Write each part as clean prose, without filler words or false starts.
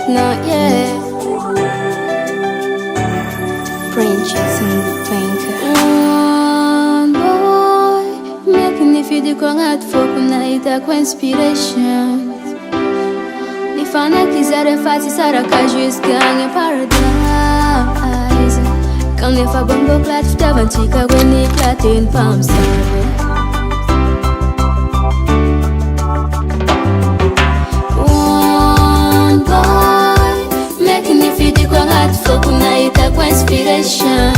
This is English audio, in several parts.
WYNTNAH, yeah. Princess and the banker. Boy, making if you do go out for night, a inspiration. Ni fana quiser fazer saraca jusqu'à paradise. Quand les femmes bongo clat, t'avais tika when ni clatin palm sabe. Inspiration.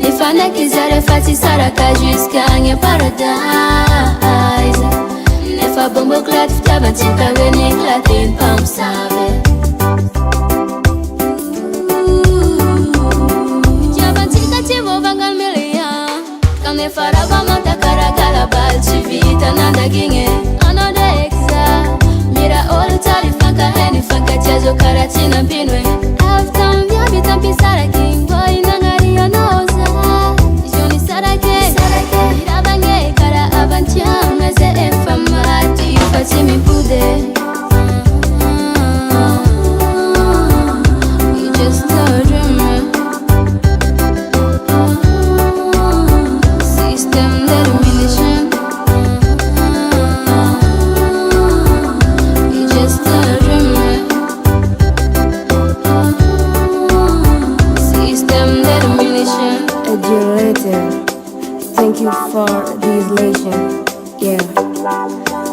Ni fana quiser fazer saraca jusqu'à paradise. Ne fa bombo clat, t'avais tika when ni clatin palm sabe. Ne farava manta cara calabal chivita nanda ginge another exa mira all tali fanka heni fanka tiazo karatina pinwe after myabi tampisara king boy nangari anoza joni sarake mira bange kara abantia meze efamati fatimi pude. Thank you for this lesson, yeah.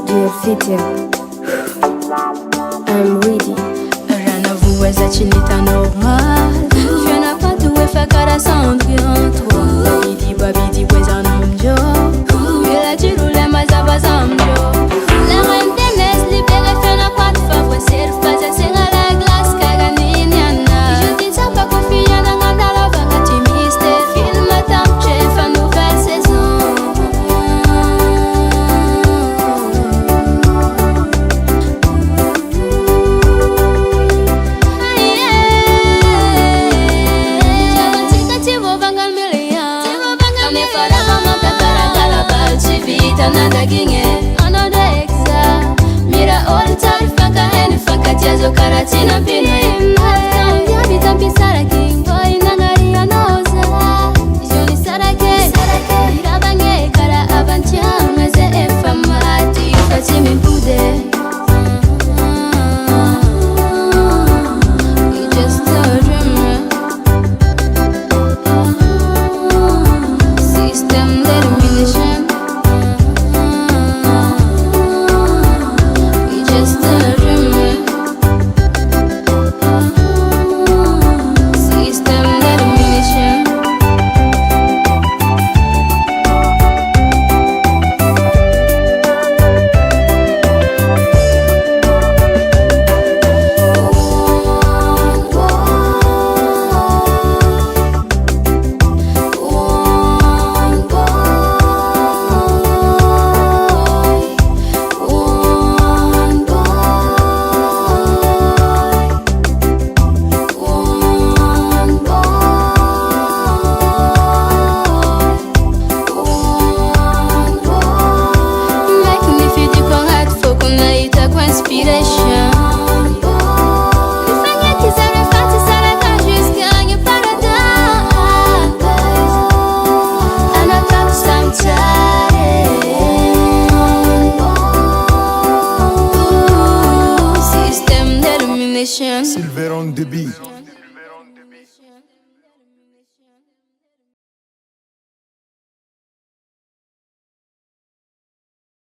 Dear Officiel, I'm ready. Rien à vous est achinita normal. Je n'ai pas tout fait cara sans rien toi. Babidi ouais un homme jo. Je la tire les mazabas amjo. La reine des nez libérée fait n'a pas de faveur. C'est pas assez à la glace caganini ana. Je dis ça pas confiant dans la vague timiste. Film à temps chef à nouvelle saison. Nanda ginge another exa mira all tali fanka heni fanka tiazo karatina pinwe yabi tampisara king boy nangari anoza joni sarake mira bange kara abantia meze efamati fatimi pude. Système d'élimination. Inspiration. Fanya kizare fati saraka jusqu'à paradise. Anataka sometimes. Système d'élimination. Silver on the beat.